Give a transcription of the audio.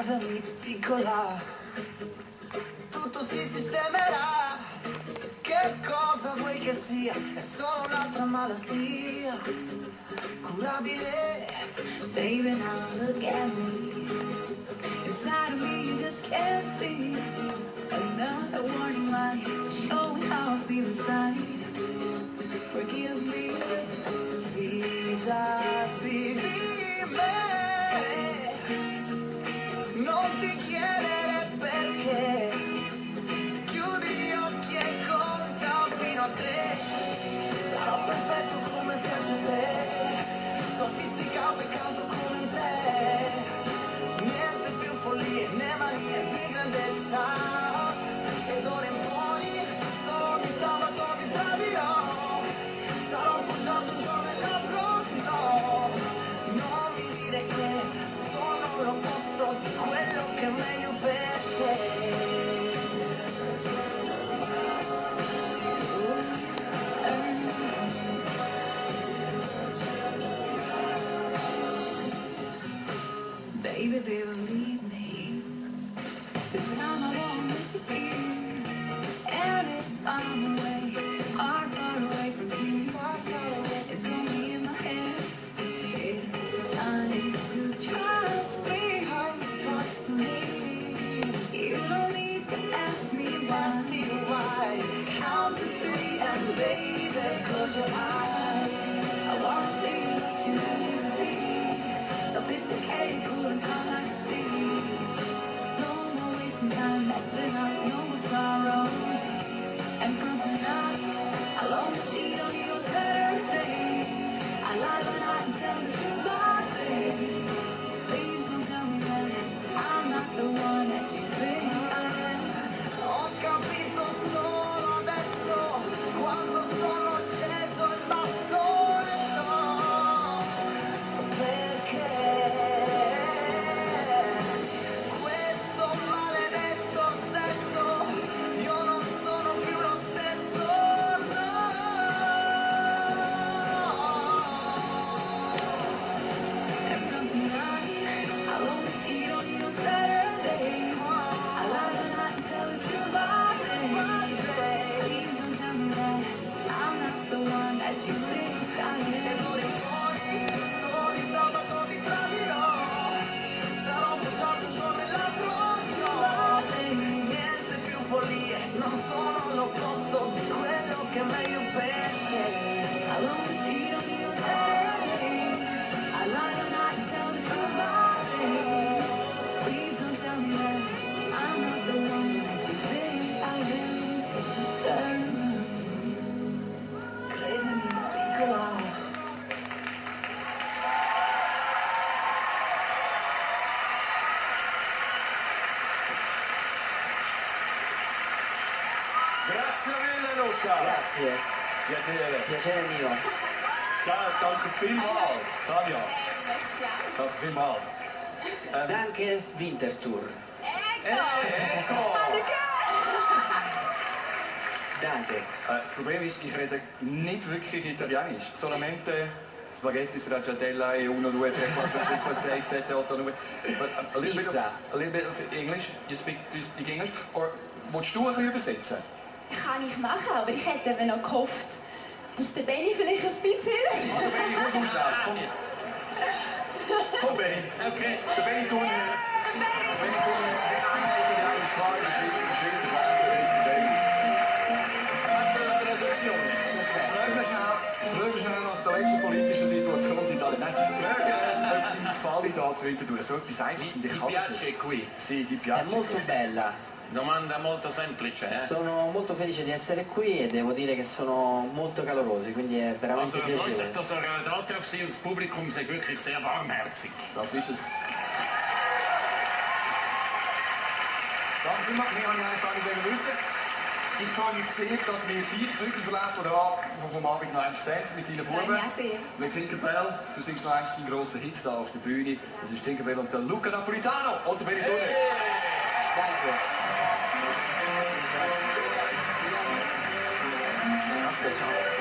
Credimi, piccola, tutto si sistemerà. Che cosa vuoi che sia? È solo un'altra malattia curabile. Baby, now look at me. Inside of me you just can't see. Another warning light showing how I feel inside. Forgive me. Fidati di me, non ti chiedere perché. Chiudi gli occhi e conta fino a 3. Sarò perfetto come piace a te, sofisticato e caldo come te. Niente più follie né manie di grandezza. Ed ora in poi solo di sabato ti tradirò. Sarò bugiardo un giorno e l'altro no. Non mi dire che sono l'opposto di quello che è meglio per te. Baby, believe me. This time I won't disappear. And if I'm away, far away from here, it's only in my head. It's time to trust me. Trust me. You don't need to ask me why. Count to 3 and baby, close your eyes. I wanna be what you need to be. Sophisticated, cool and calm like the sea. No more wasting time messing up, no more sorrow. And from tonight, I'll only cheat on you on Thursday. I lie by night and tell the truth by day. Please don't tell me that I'm not the one that you think I am. Ho capito solo adesso quando sono sceso in basso e so perché questo maledetto sesso io non sono più lo stesso, no. And from tonight, I'll only cheat on you on Saturday. I lie by night and tell the truth by day. Please don't tell me that I'm not the one that you think I am. Poi solo di sabato ti tradirò. Sarò bugiardo un giorno e l'altro no. Niente più follie, non sono l'opposto di quello che è meglio per te. I'll only cheat on you on Saturday. I lie by night and tell the truth by day. Please don't tell me that I'm not the one that you think I am. It's just Credimi, piccola. Grazie mille Luca! Grazie, Piacere! piacere mio. Ciao, danke vielmals! Tanja! Danke vielmals! Danke Winterthur. Ecco! Danke. Das Problem ist, ich rede nicht wirklich Italienisch. Solamente spaghetti, stracciatella e 1, 2, 3, 4, 5, 6, 7, 8, 9. But a little bit of English. Do you speak English? Or willst du ein bisschen übersetzen? Kann ich machen, aber ich hätte eben noch gehofft, dass der Benni vielleicht ein bisschen hilft. Also Benni, komm du schnell. Komm. Komm Benni. Okay. Der Benni tun. Benni tun. Der eine Italienisch klar, der Schweizer Wahnsinn ist der Benni. Frage schnell nach der letzten politischen Situation in Italien. Nein, frage, ob Sie mit Gefallen da zu Winterthur. So etwas Einfaches in Ti piace qui? Sì, ti È piace. molto bella. Domanda molto semplice, eh? Sono molto felice di essere qui e devo dire che sono molto calorosi, quindi è veramente Also freut sich, piacevole. dass er da darf sein und das Publikum sei wirklich sehr warmherzig. Das ist es. Danke vielmals, wir haben eigentlich gar nicht wissen. Ich freue mich sehr, dass wir dich heute im Verlauf vom Abend noch einmal sehen mit deinen Buben. Ja, sehr. Mit Tinkerbell. Du singst noch einmal deinen grossen Hit da auf der Bühne. Das ist Tinkerbell und der Luca Napolitano und der Benetone. Danke. Grazie, ciao.